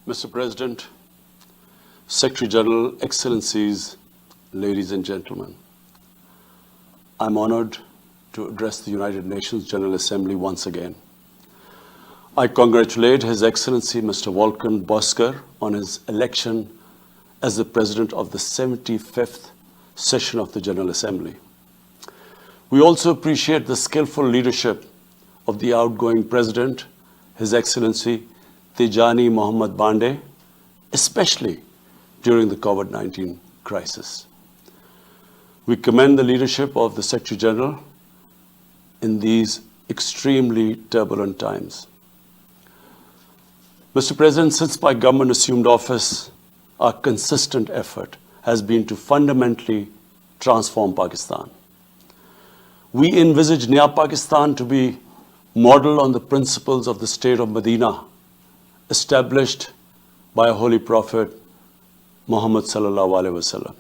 Mr. President, Secretary General, Excellencies, ladies and gentlemen, I'm honored to address the United Nations General Assembly once again. I congratulate His Excellency Mr. Volkan Bozkır on his election as the President of the 75th session of the General Assembly. We also appreciate the skillful leadership of the outgoing President, His Excellency Tijani Mohammad Bande, especially during the COVID-19 crisis. We commend the leadership of the Secretary General in these extremely turbulent times. Mr. President, since my government assumed office, our consistent effort has been to fundamentally transform Pakistan. We envisage Naya Pakistan to be modeled on the principles of the state of Medina, established by a holy prophet, Muhammad sallallahu alaihi wasallam.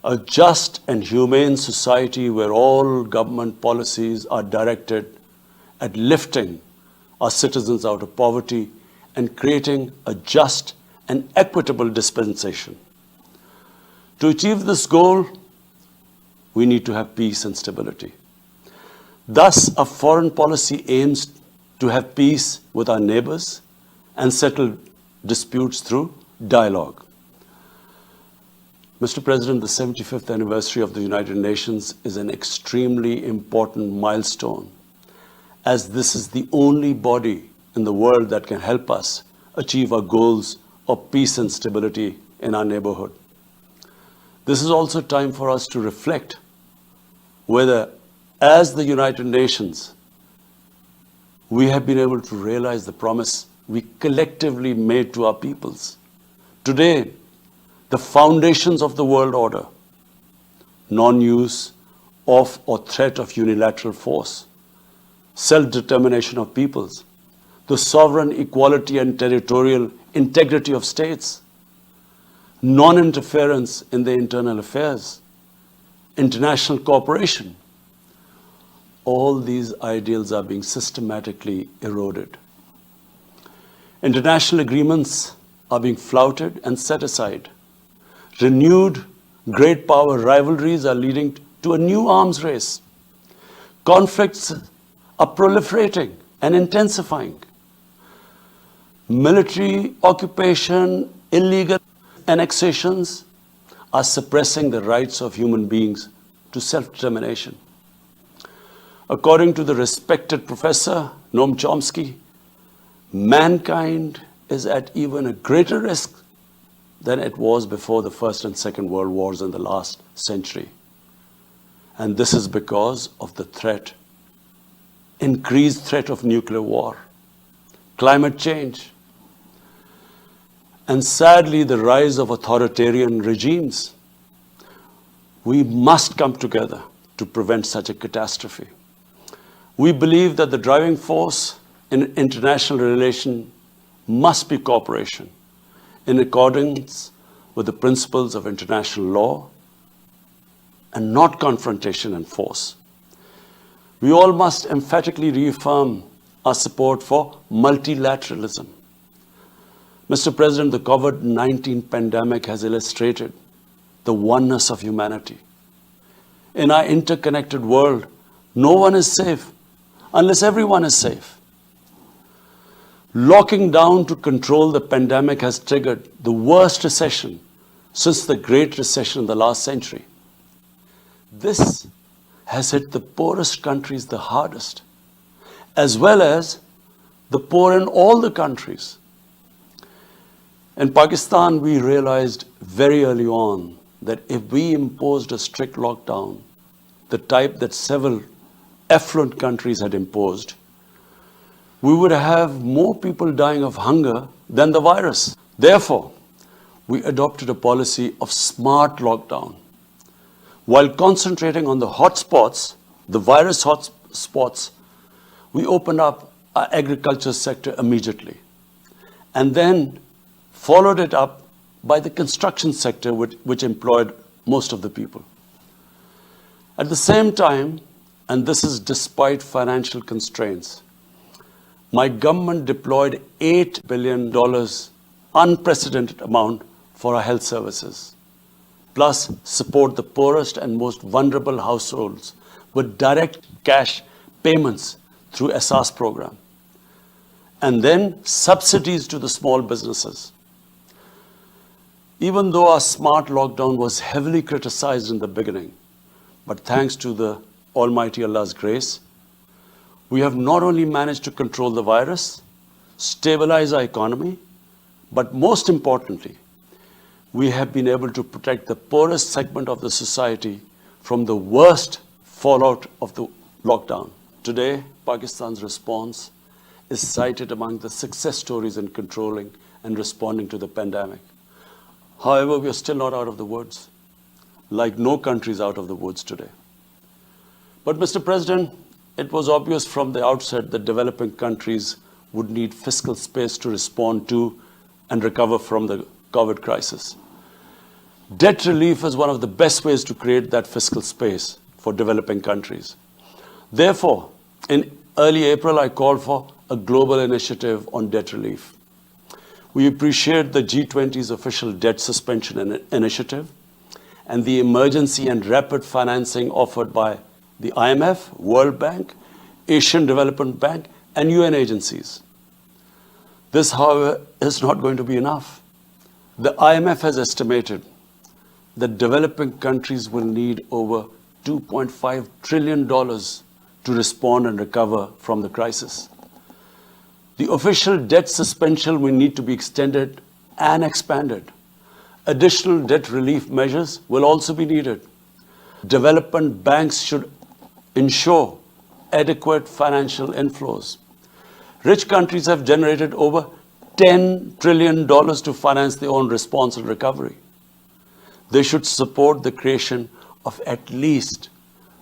A just and humane society where all government policies are directed at lifting our citizens out of poverty and creating a just and equitable dispensation. To achieve this goal, we need to have peace and stability. Thus, our foreign policy aims to have peace with our neighbors and settle disputes through dialogue. Mr. President, the 75th anniversary of the United Nations is an extremely important milestone, as this is the only body in the world that can help us achieve our goals of peace and stability in our neighborhood. This is also time for us to reflect whether, as the United Nations, we have been able to realize the promise we collectively made to our peoples. Today, the foundations of the world order, non-use of or threat of unilateral force, self-determination of peoples, the sovereign equality and territorial integrity of states, non-interference in their internal affairs, international cooperation, all these ideals are being systematically eroded. International agreements are being flouted and set aside. Renewed great power rivalries are leading to a new arms race. Conflicts are proliferating and intensifying. Military occupation, illegal annexations are suppressing the rights of human beings to self-determination. According to the respected professor Noam Chomsky, mankind is at even a greater risk than it was before the First and Second World Wars in the last century. And this is because of the threat, increased threat of nuclear war, climate change, and sadly the rise of authoritarian regimes. We must come together to prevent such a catastrophe. We believe that the driving force in international relations must be cooperation in accordance with the principles of international law and not confrontation and force. We all must emphatically reaffirm our support for multilateralism. Mr. President, the COVID-19 pandemic has illustrated the oneness of humanity. In our interconnected world, no one is safe unless everyone is safe. Locking down to control the pandemic has triggered the worst recession since the Great Recession in the last century. This has hit the poorest countries the hardest, as well as the poor in all the countries. In Pakistan, we realized very early on that if we imposed a strict lockdown, the type that several affluent countries had imposed, we would have more people dying of hunger than the virus. Therefore, we adopted a policy of smart lockdown. While concentrating on the hotspots, the virus hotspots, we opened up our agriculture sector immediately and then followed it up by the construction sector, which employed most of the people. At the same time, and this is despite financial constraints, my government deployed $8 billion, unprecedented amount for our health services, plus support the poorest and most vulnerable households with direct cash payments through SR's program, and then subsidies to the small businesses. Even though our smart lockdown was heavily criticized in the beginning, but thanks to the Almighty Allah's grace, we have not only managed to control the virus, stabilize our economy, but most importantly, we have been able to protect the poorest segment of the society from the worst fallout of the lockdown. Today, Pakistan's response is cited among the success stories in controlling and responding to the pandemic. However, we are still not out of the woods, like no country is out of the woods today. But Mr. President, it was obvious from the outset that developing countries would need fiscal space to respond to and recover from the COVID crisis. Debt relief is one of the best ways to create that fiscal space for developing countries. Therefore, in early April, I called for a global initiative on debt relief. We appreciate the G20's official debt suspension initiative and the emergency and rapid financing offered by the IMF, World Bank, Asian Development Bank, and UN agencies. This, however, is not going to be enough. The IMF has estimated that developing countries will need over $2.5 trillion to respond and recover from the crisis. The official debt suspension will need to be extended and expanded. Additional debt relief measures will also be needed. Development banks should ensure adequate financial inflows. Rich countries have generated over $10 trillion to finance their own response and recovery. They should support the creation of at least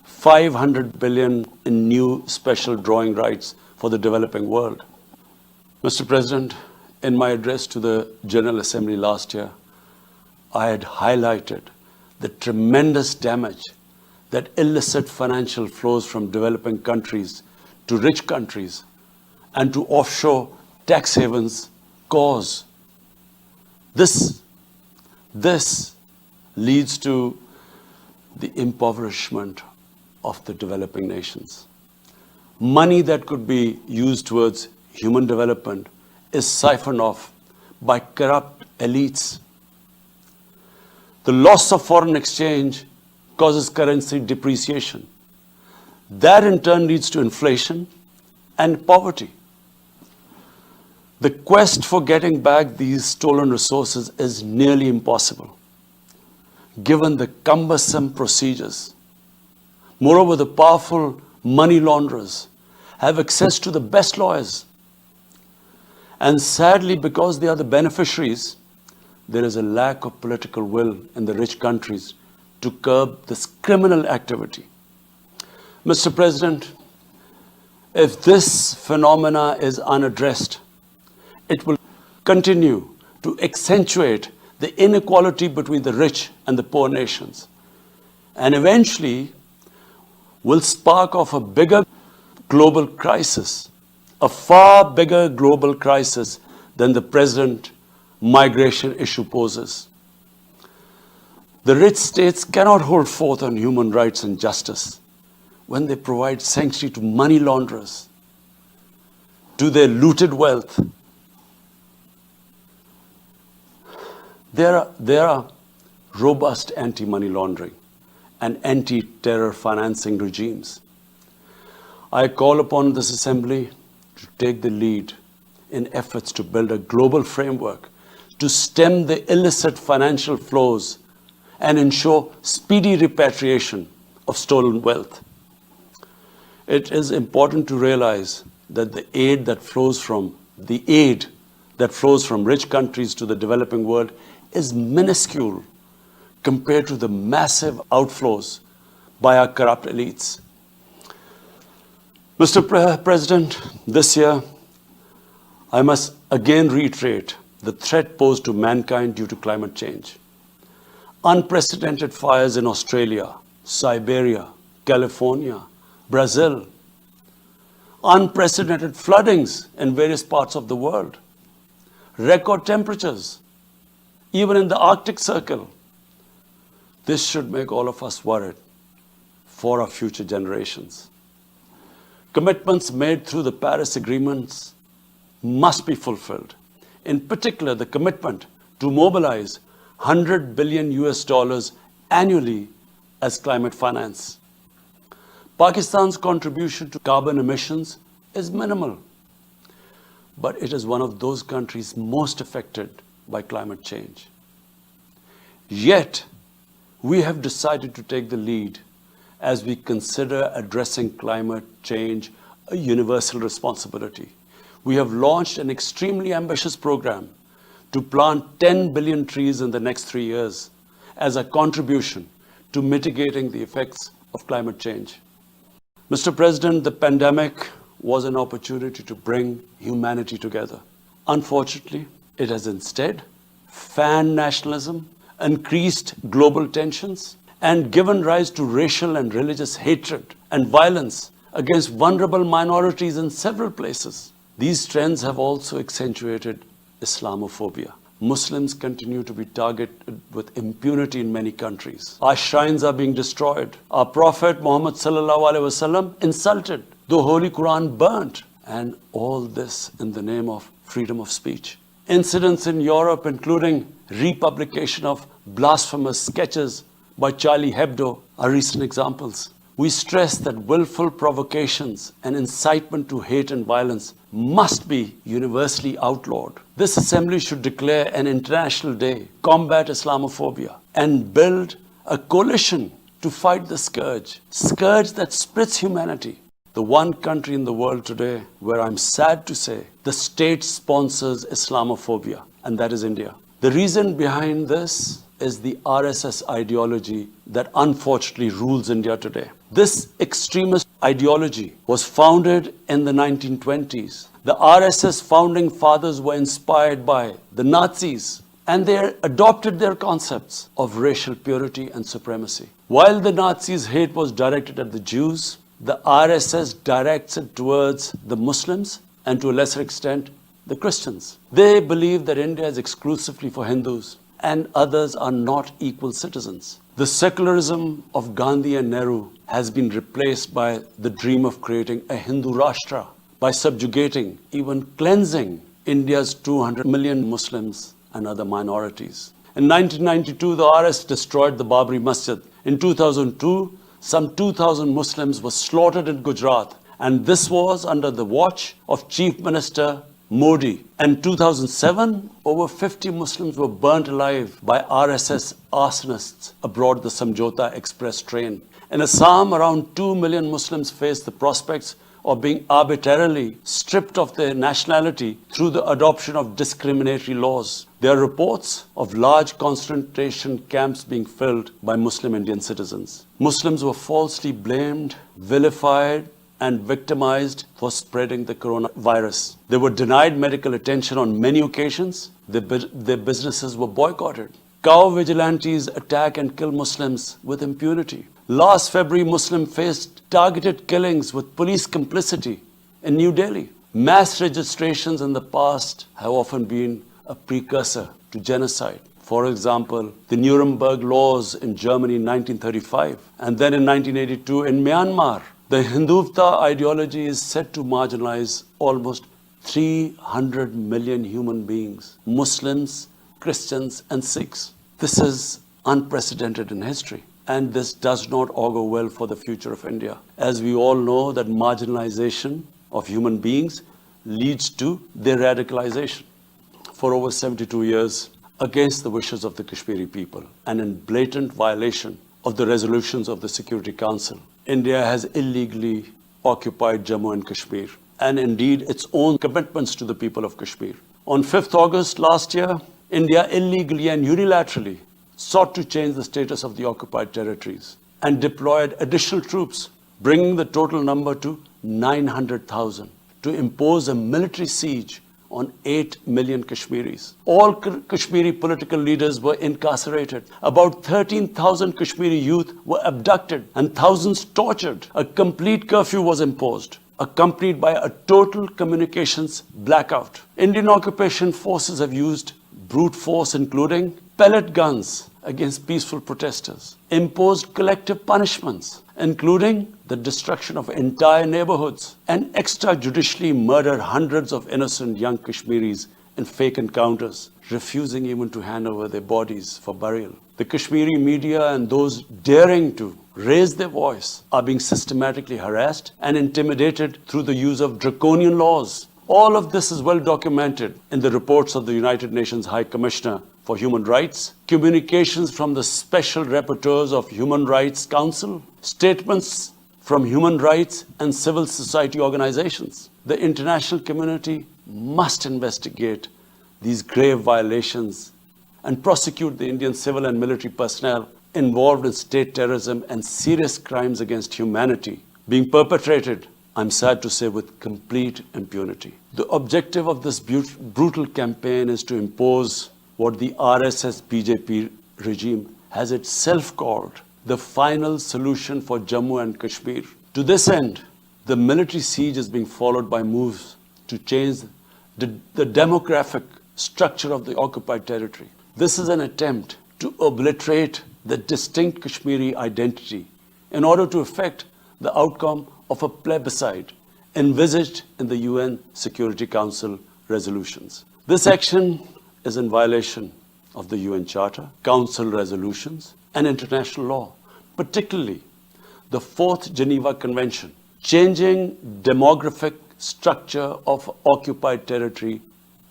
$500 billion in new special drawing rights for the developing world. Mr. President, in my address to the General Assembly last year, I had highlighted the tremendous damage that illicit financial flows from developing countries to rich countries and to offshore tax havens cause. This leads to the impoverishment of the developing nations. Money that could be used towards human development is siphoned off by corrupt elites. The loss of foreign exchange causes currency depreciation. That in turn leads to inflation and poverty. The quest for getting back these stolen resources is nearly impossible, given the cumbersome procedures. Moreover, the powerful money launderers have access to the best lawyers. And sadly, because they are the beneficiaries, there is a lack of political will in the rich countries to curb this criminal activity. Mr. President, if this phenomena is unaddressed, it will continue to accentuate the inequality between the rich and the poor nations, and eventually will spark off a bigger global crisis, a far bigger global crisis than the present migration issue poses. The rich states cannot hold forth on human rights and justice when they provide sanctuary to money launderers, to their looted wealth. There are robust anti-money laundering and anti-terror financing regimes. I call upon this Assembly to take the lead in efforts to build a global framework to stem the illicit financial flows and ensure speedy repatriation of stolen wealth. It is important to realize that the aid that flows from rich countries to the developing world is minuscule compared to the massive outflows by our corrupt elites. Mr. President, this year, I must again reiterate the threat posed to mankind due to climate change. Unprecedented fires in Australia, Siberia, California, Brazil unprecedented floodings in various parts of the world, record temperatures, even in the Arctic Circle. This should make all of us worried for our future generations. Commitments made through the Paris agreements must be fulfilled. In particular, the commitment to mobilize $100 billion annually as climate finance. Pakistan's contribution to carbon emissions is minimal, but it is one of those countries most affected by climate change. Yet, we have decided to take the lead as we consider addressing climate change a universal responsibility. We have launched an extremely ambitious program to plant 10 billion trees in the next 3 years as a contribution to mitigating the effects of climate change. Mr. President, the pandemic was an opportunity to bring humanity together. Unfortunately, it has instead fanned nationalism, increased global tensions, and given rise to racial and religious hatred and violence against vulnerable minorities in several places. These trends have also accentuated Islamophobia. Muslims continue to be targeted with impunity in many countries. Our shrines are being destroyed. Our Prophet Muhammad sallallahu alaihi wasallam insulted. The Holy Quran burnt. And all this in the name of freedom of speech. Incidents in Europe, including republication of blasphemous sketches by Charlie Hebdo, are recent examples. We stress that willful provocations and incitement to hate and violence must be universally outlawed. This assembly should declare an international day, combat Islamophobia, and build a coalition to fight the scourge that splits humanity. The one country in the world today where I'm sad to say the state sponsors Islamophobia, and that is India. The reason behind this is the RSS ideology that unfortunately rules India today. This extremist ideology was founded in the 1920s. The RSS founding fathers were inspired by the Nazis, and they adopted their concepts of racial purity and supremacy. While the Nazis' hate was directed at the Jews, the RSS directs it towards the Muslims and to a lesser extent, the Christians. They believe that India is exclusively for Hindus and others are not equal citizens. The secularism of Gandhi and Nehru has been replaced by the dream of creating a Hindu Rashtra by subjugating, even cleansing India's 200 million Muslims and other minorities. In 1992, the RSS destroyed the Babri Masjid. In 2002, some 2,000 Muslims were slaughtered in Gujarat, and this was under the watch of Chief Minister Modi. In 2007, over 50 Muslims were burnt alive by RSS arsonists aboard the Samjhauta Express train. In Assam, around 2 million Muslims faced the prospects of being arbitrarily stripped of their nationality through the adoption of discriminatory laws. There are reports of large concentration camps being filled by Muslim Indian citizens. Muslims were falsely blamed, vilified, and victimized for spreading the coronavirus. They were denied medical attention on many occasions. Their businesses were boycotted. Cow vigilantes attack and kill Muslims with impunity. Last February, Muslims faced targeted killings with police complicity in New Delhi. Mass registrations in the past have often been a precursor to genocide. For example, the Nuremberg laws in Germany in 1935, and then in 1982 in Myanmar. The Hindutva ideology is set to marginalize almost 300 million human beings, Muslims, Christians, and Sikhs. This is unprecedented in history, and this does not augur well for the future of India. As we all know, that marginalization of human beings leads to their radicalization. For over 72 years, against the wishes of the Kashmiri people, and in blatant violation of the resolutions of the Security Council, India has illegally occupied Jammu and Kashmir, and indeed its own commitments to the people of Kashmir. On 5th August last year, India illegally and unilaterally sought to change the status of the occupied territories and deployed additional troops, bringing the total number to 900,000, to impose a military siege on 8 million Kashmiris. All Kashmiri political leaders were incarcerated. About 13,000 Kashmiri youth were abducted and thousands tortured. A complete curfew was imposed. accompanied by a total communications blackout. Indian occupation forces have used brute force, including pellet guns against peaceful protesters, imposed collective punishments, including the destruction of entire neighborhoods, and extrajudicially murdered hundreds of innocent young Kashmiris in fake encounters, refusing even to hand over their bodies for burial. The Kashmiri media and those daring to raise their voice are being systematically harassed and intimidated through the use of draconian laws. All of this is well documented in the reports of the United Nations High Commissioner for Human Rights, communications from the Special Rapporteurs of Human Rights Council, statements from human rights and civil society organizations. The international community must investigate these grave violations and prosecute the Indian civil and military personnel involved in state terrorism and serious crimes against humanity being perpetrated, I'm sad to say, with complete impunity. The objective of this brutal campaign is to impose what the RSS BJP regime has itself called the final solution for Jammu and Kashmir. To this end, the military siege is being followed by moves to change the demographic structure of the occupied territory. This is an attempt to obliterate the distinct Kashmiri identity in order to effect the outcome of a plebiscite envisaged in the UN Security Council resolutions. This action is in violation of the UN Charter, Council resolutions, and international law, particularly the Fourth Geneva Convention. Changing demographic structure of occupied territory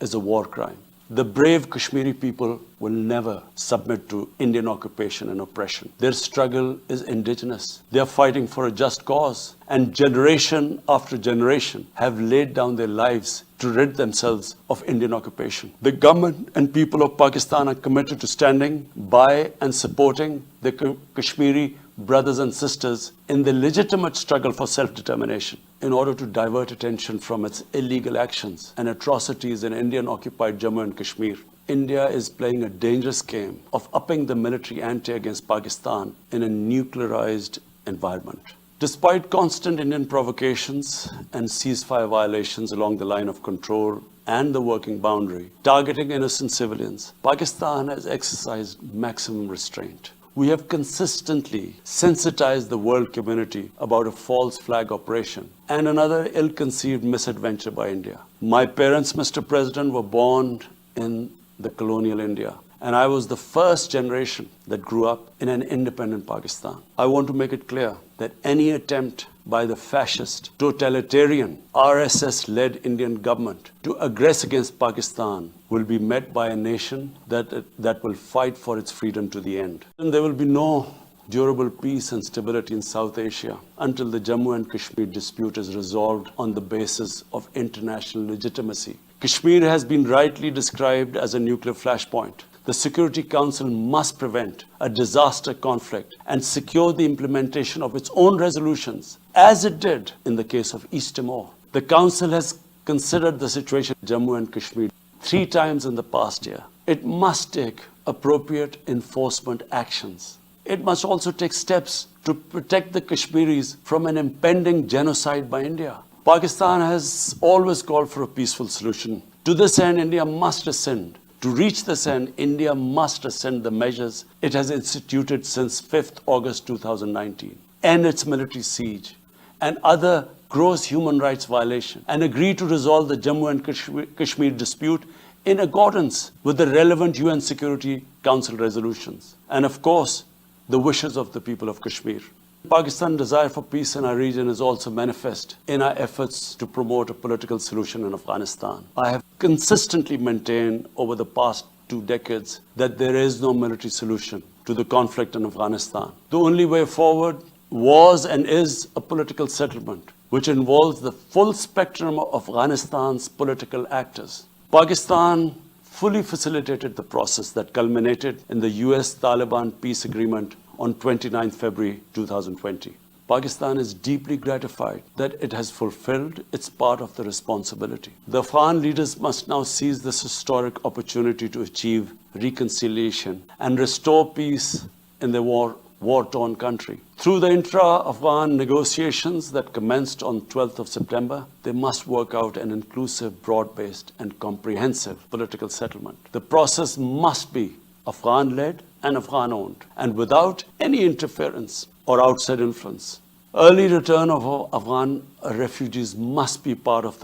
is a war crime. The brave Kashmiri people will never submit to Indian occupation and oppression. Their struggle is indigenous. They are fighting for a just cause, and generation after generation have laid down their lives to rid themselves of Indian occupation. The government and people of Pakistan are committed to standing by and supporting the Kashmiri brothers and sisters in the legitimate struggle for self-determination in order to divert attention from its illegal actions and atrocities in Indian-occupied Jammu and Kashmir. India is playing a dangerous game of upping the military ante against Pakistan in a nuclearized environment. Despite constant Indian provocations and ceasefire violations along the line of control and the working boundary, targeting innocent civilians, Pakistan has exercised maximum restraint. We have consistently sensitized the world community about a false flag operation and another ill-conceived misadventure by India. My parents, Mr. President, were born in the colonial India, and I was the first generation that grew up in an independent Pakistan. I want to make it clear that any attempt by the fascist, totalitarian, RSS-led Indian government to aggress against Pakistan will be met by a nation that will fight for its freedom to the end. And there will be no durable peace and stability in South Asia until the Jammu and Kashmir dispute is resolved on the basis of international legitimacy. Kashmir has been rightly described as a nuclear flashpoint. The Security Council must prevent a disaster conflict and secure the implementation of its own resolutions, as it did in the case of East Timor. The Council has considered the situation in Jammu and Kashmir 3 times in the past year. It must take appropriate enforcement actions. It must also take steps to protect the Kashmiris from an impending genocide by India. Pakistan has always called for a peaceful solution. To this end, India must ascend. To reach this end, India must ascend the measures it has instituted since 5th August 2019, end its military siege and other gross human rights violations, and agree to resolve the Jammu and Kashmir dispute in accordance with the relevant UN Security Council resolutions, and of course, the wishes of the people of Kashmir. Pakistan's desire for peace in our region is also manifest in our efforts to promote a political solution in Afghanistan. I have consistently maintained over the past 2 decades that there is no military solution to the conflict in Afghanistan. The only way forward was and is a political settlement, which involves the full spectrum of Afghanistan's political actors. Pakistan fully facilitated the process that culminated in the US-Taliban peace agreement on 29 February 2020. Pakistan is deeply gratified that it has fulfilled its part of the responsibility. The Afghan leaders must now seize this historic opportunity to achieve reconciliation and restore peace in their war war-torn country. Through the intra-Afghan negotiations that commenced on 12th of September, they must work out an inclusive, broad-based and comprehensive political settlement. The process must be Afghan-led and Afghan-owned, and without any interference or outside influence. Early return of Afghan refugees must be part of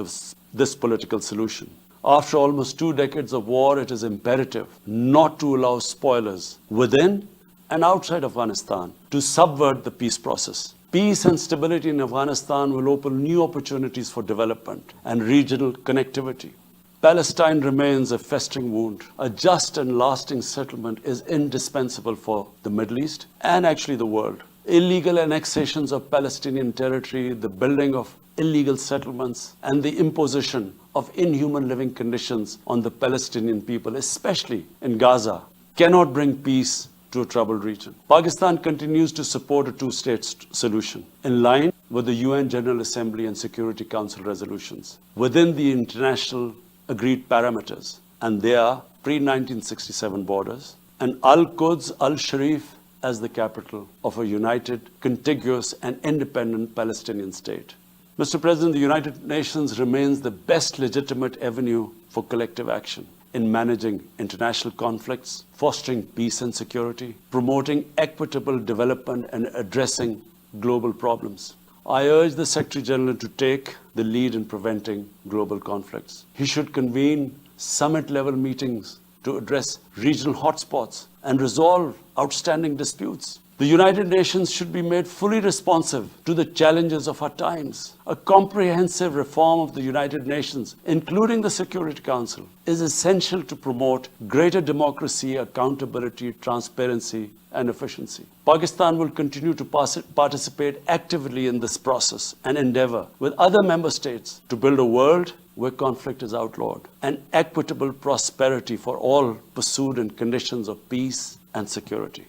this political solution. After almost 2 decades of war, it is imperative not to allow spoilers within and outside Afghanistan to subvert the peace process. Peace and stability in Afghanistan will open new opportunities for development and regional connectivity. Palestine remains a festering wound. A just and lasting settlement is indispensable for the Middle East and actually the world. Illegal annexations of Palestinian territory, the building of illegal settlements, and the imposition of inhuman living conditions on the Palestinian people, especially in Gaza, cannot bring peace to a troubled region. Pakistan continues to support a two-state solution in line with the UN General Assembly and Security Council resolutions within the international agreed parameters, and they are pre-1967 borders, and Al-Quds, Al-Sharif as the capital of a united, contiguous and independent Palestinian state. Mr. President, the United Nations remains the best legitimate avenue for collective action in managing international conflicts, fostering peace and security, promoting equitable development and addressing global problems. I urge the Secretary General to take the lead in preventing global conflicts. He should convene summit-level meetings to address regional hotspots and resolve outstanding disputes. The United Nations should be made fully responsive to the challenges of our times. A comprehensive reform of the United Nations, including the Security Council, is essential to promote greater democracy, accountability, transparency, and efficiency. Pakistan will continue to participate actively in this process and endeavor with other member states to build a world where conflict is outlawed and equitable prosperity for all pursued in conditions of peace and security.